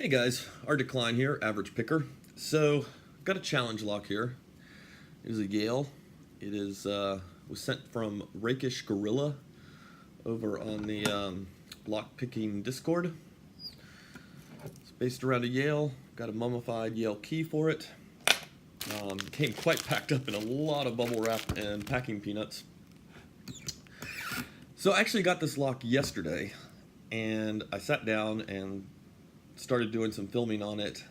Hey guys, our decline here, average picker. So, got a challenge lock here. It is a Yale. It is was sent from RakishGorilla over on the lock picking Discord. It's based around a Yale. Got a mummified Yale key for it. Came quite packed up in a lot of bubble wrap and packing peanuts. So I actually got this lock yesterday, and I sat down and started doing some filming on it,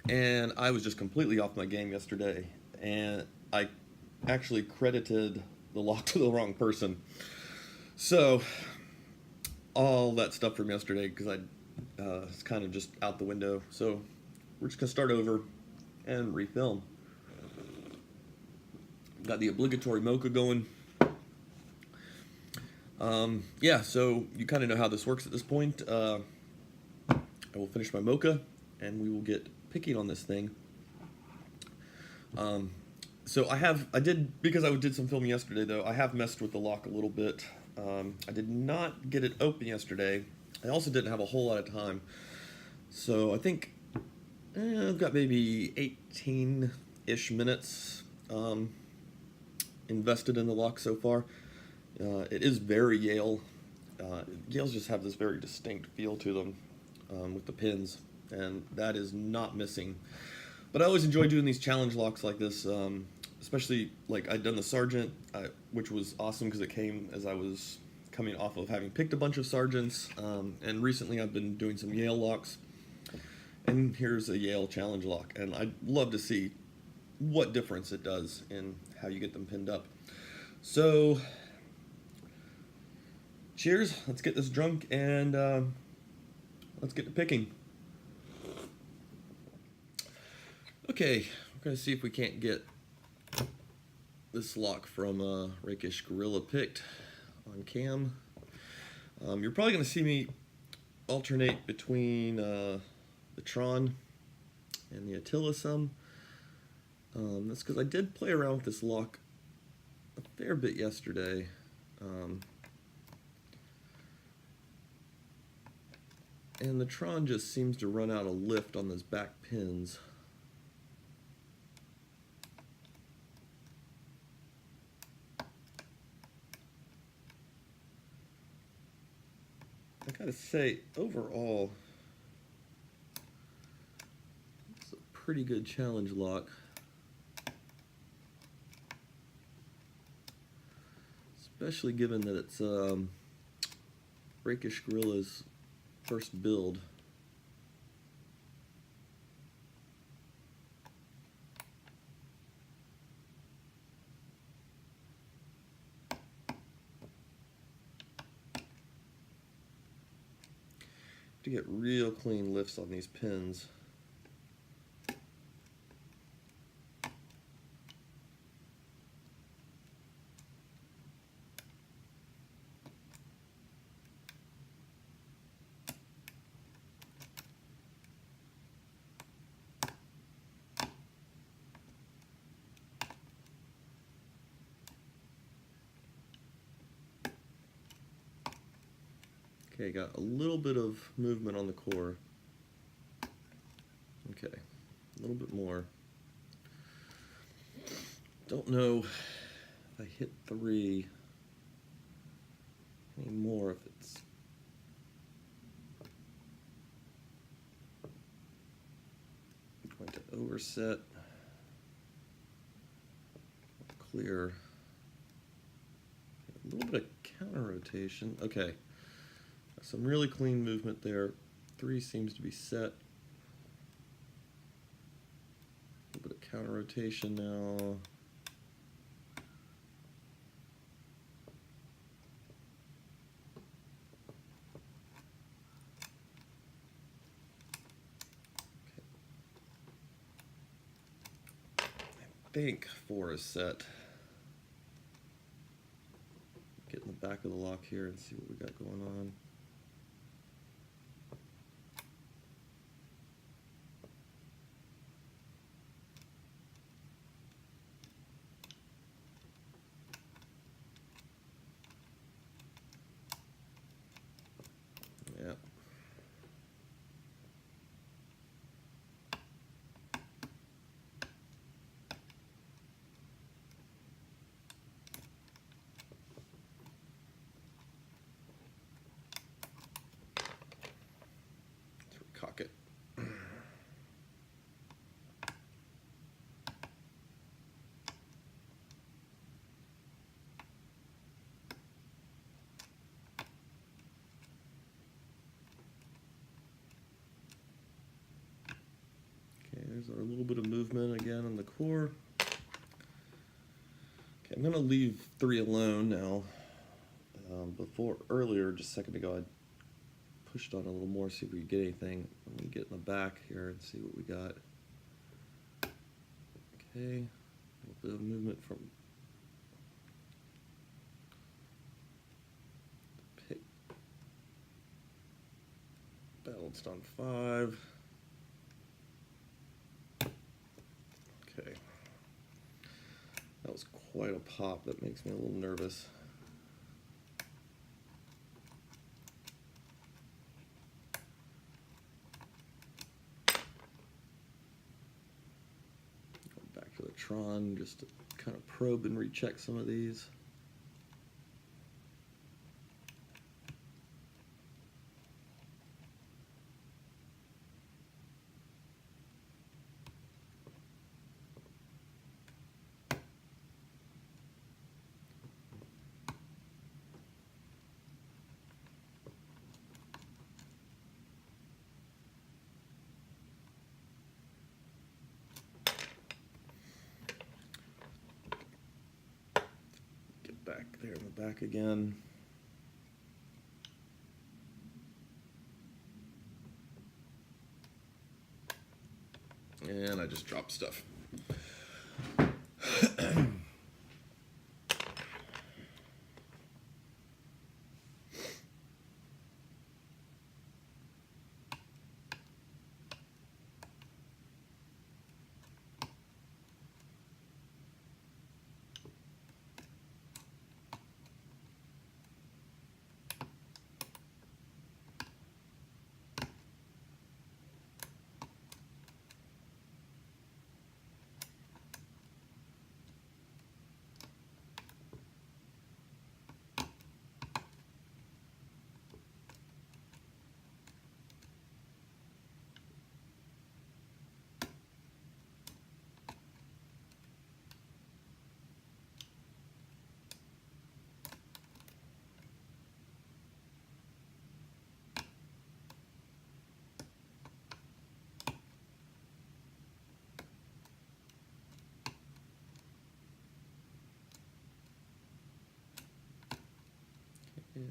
and I was just completely off my game yesterday, and I actually credited the lock to the wrong person. So all that stuff from yesterday, because it's kind of just out the window. So we're just gonna start over and refilm. Got the obligatory mocha going. Yeah, so you kind of know how this works at this point. I will finish my mocha, and we will get picking on this thing. So I did some filming yesterday though. I have messed with the lock a little bit. I did not get it open yesterday. I also didn't have a whole lot of time. So I think I've got maybe 18-ish minutes invested in the lock so far. It is very Yale. Yales just have this very distinct feel to them with the pins, and that is not missing. But I always enjoy doing these challenge locks like this, especially like I'd done the Sergeant, which was awesome because it came as I was coming off of having picked a bunch of Sergeants, and recently I've been doing some Yale locks, and here's a Yale challenge lock, and I'd love to see what difference it does in how you get them pinned up. So cheers, let's get this drunk, and let's get to picking. Okay, we're going to see if we can't get this lock from RakishGorilla picked on cam. You're probably going to see me alternate between the Tron and the Attila some. That's because I did play around with this lock a fair bit yesterday. And the Tron just seems to run out of lift on those back pins. I gotta say, overall, it's a pretty good challenge lock. Especially given that it's RakishGorilla's first build. To get real clean lifts on these pins. Okay, got a little bit of movement on the core. Okay, a little bit more. Don't know if I hit 3 anymore, if it's going to overset, clear. A little bit of counter rotation. Okay. Some really clean movement there. 3 seems to be set. A little bit of counter rotation now. Okay. I think 4 is set. Get in the back of the lock here and see what we got going on. Yeah. There's a little bit of movement again on the core. Okay, I'm going to leave 3 alone now. Earlier, just a second ago, I pushed on a little more, see if we could get anything. I'm going to get in the back here and see what we got. Okay, a little bit of movement from the pick. Balanced on 5. Okay. That was quite a pop. That makes me a little nervous. Back to the Tron just to kind of probe and recheck some of these. Back there in the back again. And I just dropped stuff.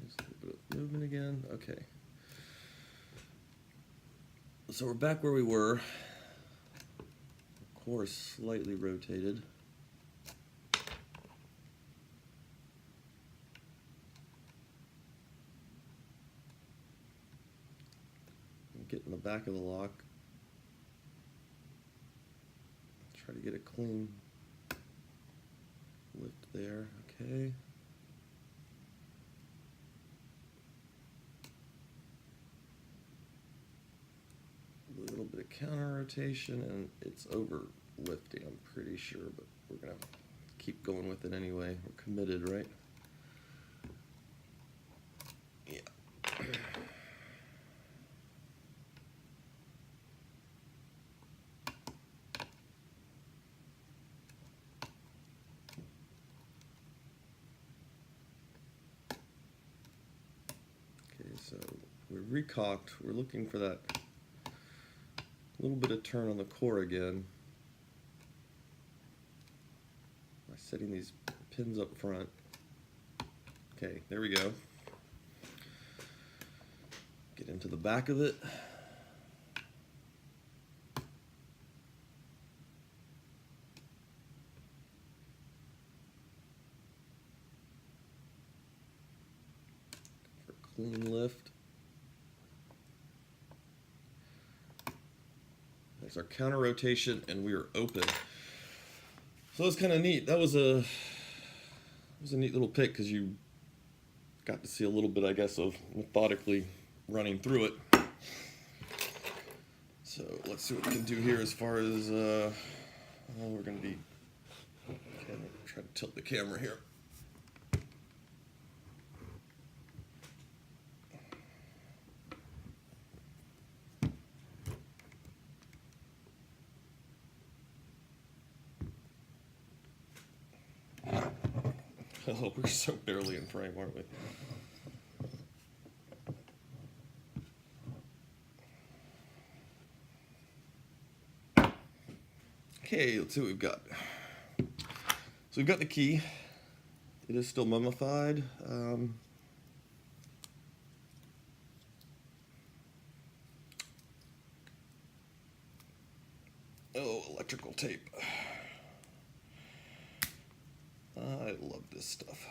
Just a little bit of movement again. Okay. So we're back where we were. Of course, slightly rotated. Get in the back of the lock. Try to get a clean lift there. Okay. A little bit of counter rotation, and it's over lifting, I'm pretty sure, but we're gonna keep going with it anyway. We're committed, right? Yeah. Okay, so we're recocked. We're looking for that little bit of turn on the core again by setting these pins up front. Okay, there we go. Get into the back of it. For clean lift. That's our counter rotation, and we are open. So that's kind of neat. That was a neat little pick because you got to see a little bit, I guess, of methodically running through it. So let's see what we can do here as far as we're going to be. Okay, try to tilt the camera here. Oh, we're so barely in frame, aren't we? Okay, let's see what we've got. So we've got the key. It is still mummified. Oh, electrical tape. I love this stuff.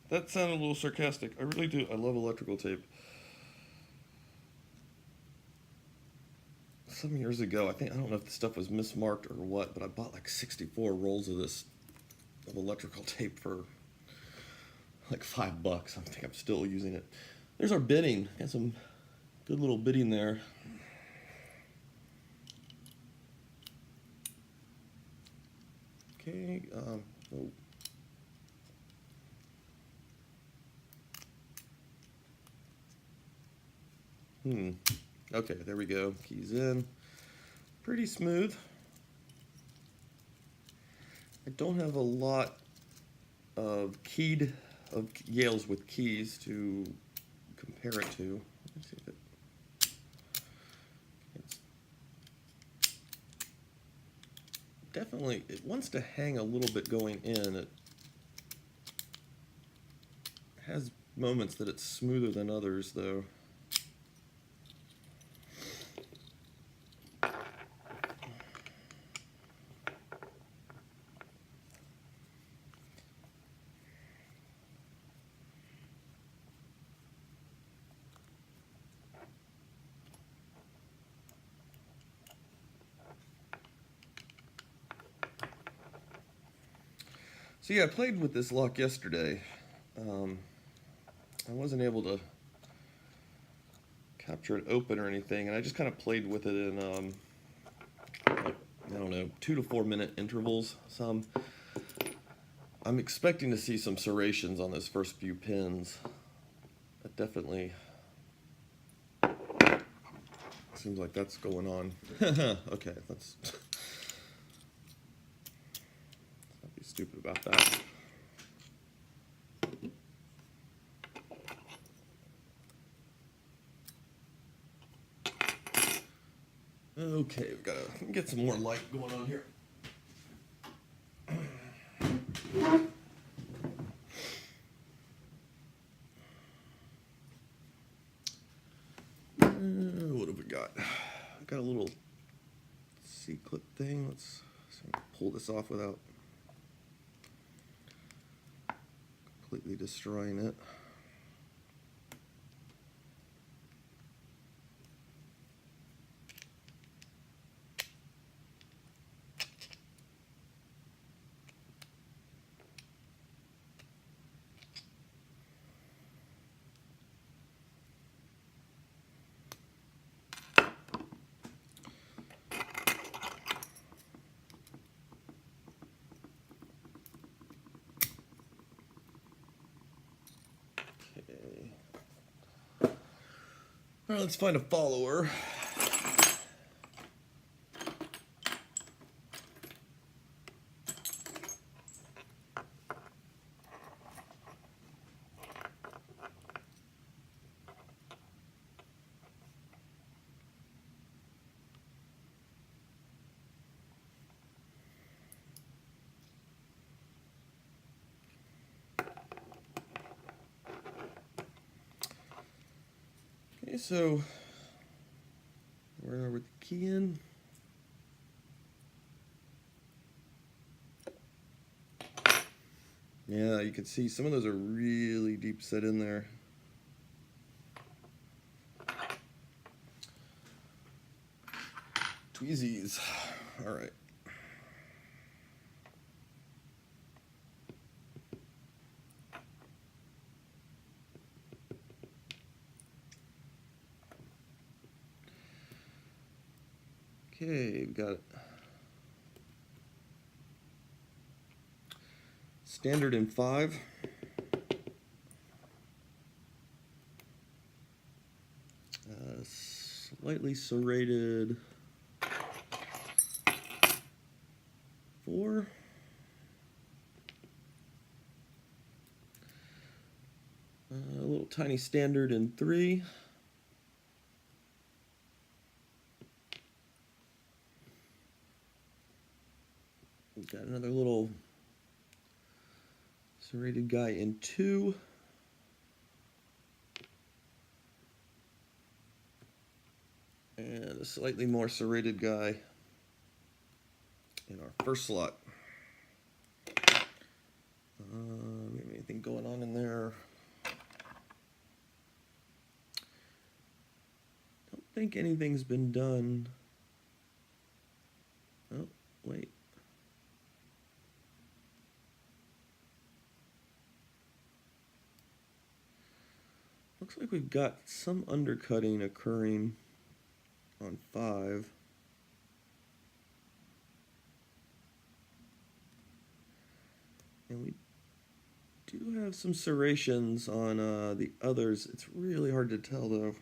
That sounded a little sarcastic. I really do. I love electrical tape. Some years ago, I don't know if the stuff was mismarked or what, but I bought like 64 rolls of electrical tape for like $5. I think I'm still using it. There's our bitting. Got some good little bitting there. Okay. Oh. Okay, there we go. Keys in. Pretty smooth. I don't have a lot of Yales with keys to compare it to. Let's see if it wants to hang a little bit going in. It has moments that it's smoother than others, though. So yeah, I played with this lock yesterday. I wasn't able to capture it open or anything, and I just kind of played with it in, I don't know, 2 to 4 minute intervals. I'm expecting to see some serrations on those first few pins. That definitely seems like that's going on. Okay, let's not be stupid about that. Okay, we've got to get some more light going on here. What have we got? I've got a little C-clip thing. Let's see if I can pull this off without completely destroying it. All right, let's find a follower. Okay, so we're with the key in. Yeah, you can see some of those are really deep set in there. Tweezies. All right. Okay, we got it. Standard in 5. Slightly serrated 4. A little tiny standard in 3. We've got another little serrated guy in 2. And a slightly more serrated guy in our first slot. Anything going on in there? Don't think anything's been done. Oh, wait. Looks like we've got some undercutting occurring on 5. And we do have some serrations on the others. It's really hard to tell though.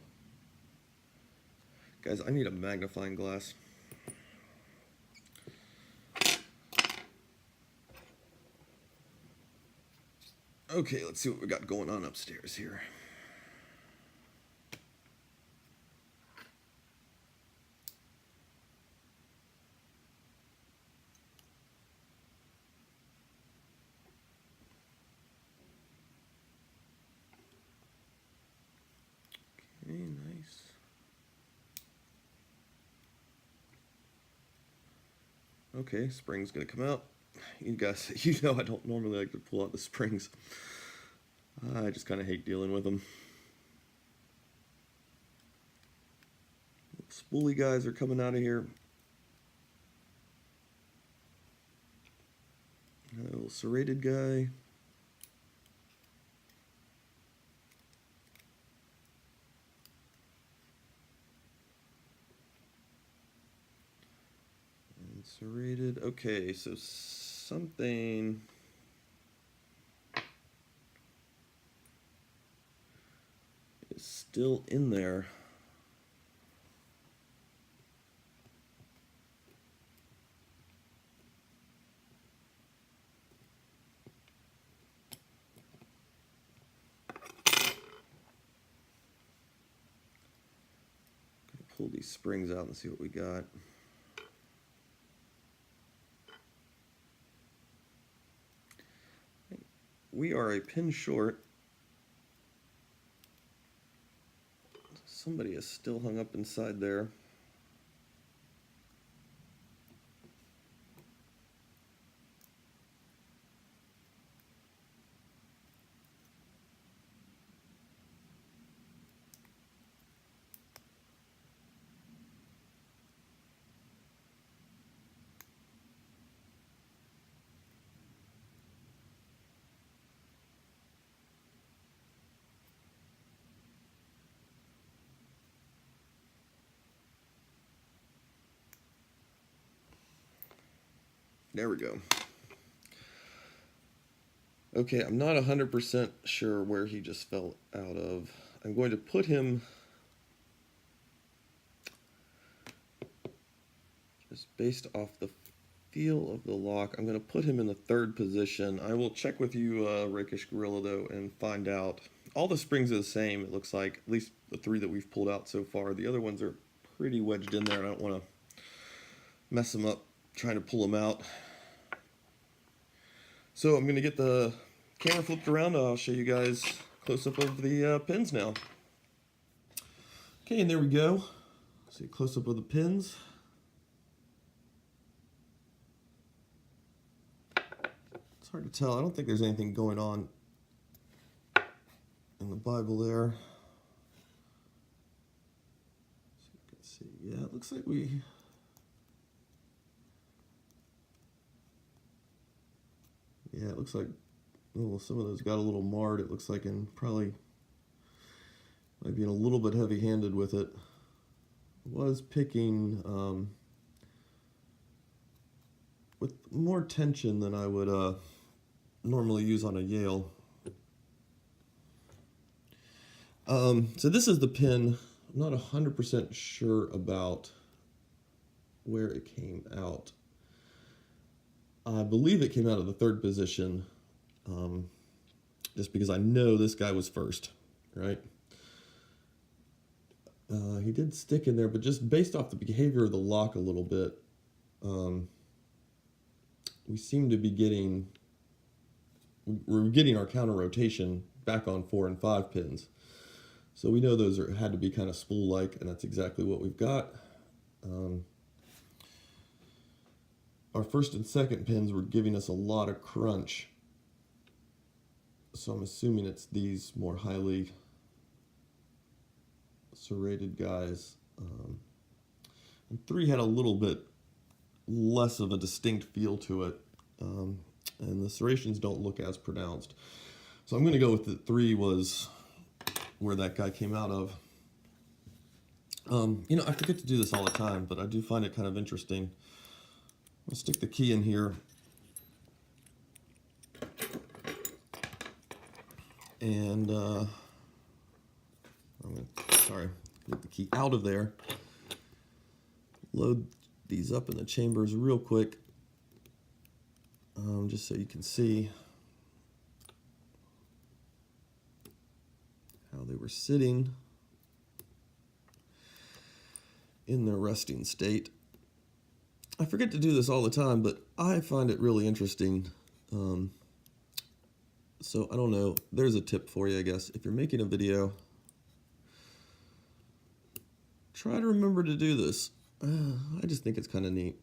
Guys, I need a magnifying glass. Okay, let's see what we got going on upstairs here. Okay, nice. Okay, spring's gonna come out. You guys, you know I don't normally like to pull out the springs. I just kind of hate dealing with them. Spoolie guys are coming out of here. A little serrated guy. And serrated. Okay, so something is still in there. Pull these springs out and see what we got. We are a pin short. Somebody is still hung up inside there. There we go. Okay, I'm not 100% sure where he just fell out of. I'm going to put him just based off the feel of the lock. I'm going to put him in the 3rd position. I will check with you, RakishGorilla, though, and find out. All the springs are the same, it looks like, at least the 3 that we've pulled out so far. The other ones are pretty wedged in there. I don't want to mess them up trying to pull them out. So I'm going to get the camera flipped around. I'll show you guys close up of the pins now. Okay, and there we go. See a close up of the pins. It's hard to tell. I don't think there's anything going on in the Bible there. So you can see, yeah, it looks like we... Yeah, it looks like some of those got a little marred. It looks like, and probably might be a little bit heavy-handed with it. Was picking with more tension than I would normally use on a Yale. So this is the pin. I'm not 100% sure about where it came out. I believe it came out of the 3rd position, just because I know this guy was first, right? He did stick in there, but just based off the behavior of the lock a little bit, we seem to be getting, we're getting our counter rotation back on 4 and 5 pins. So we know those had to be kind of spool-like, and that's exactly what we've got. Our first and second pins were giving us a lot of crunch. So I'm assuming it's these more highly serrated guys. And 3 had a little bit less of a distinct feel to it. And the serrations don't look as pronounced. So I'm going to go with the 3 was where that guy came out of. You know, I forget to do this all the time, but I do find it kind of interesting. I'll stick the key in here. And I'm gonna, get the key out of there. Load these up in the chambers real quick, just so you can see how they were sitting in their resting state. I forget to do this all the time, but I find it really interesting. So I don't know, there's a tip for you, I guess. If you're making a video, try to remember to do this. I just think it's kind of neat.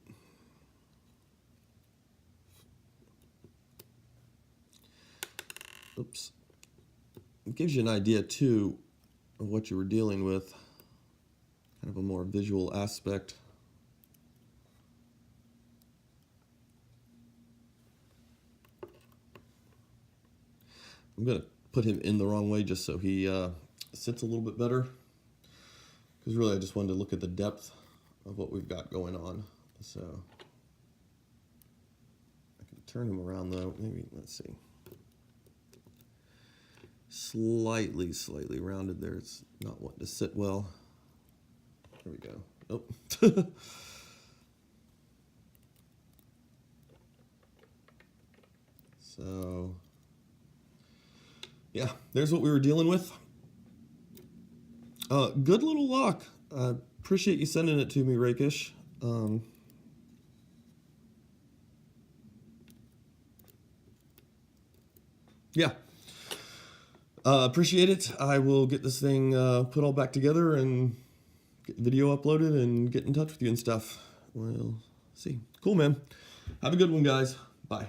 Oops. It gives you an idea, too, of what you were dealing with. Kind of a more visual aspect. I'm going to put him in the wrong way just so he sits a little bit better. Because really I just wanted to look at the depth of what we've got going on. So I can turn him around though. Maybe, let's see. Slightly rounded there. It's not wanting to sit well. There we go. Nope. So yeah, there's what we were dealing with. Good little lock. I appreciate you sending it to me, Rakish. Yeah. Appreciate it. I will get this thing put all back together and get the video uploaded and get in touch with you and stuff. We'll see. Cool, man. Have a good one, guys. Bye.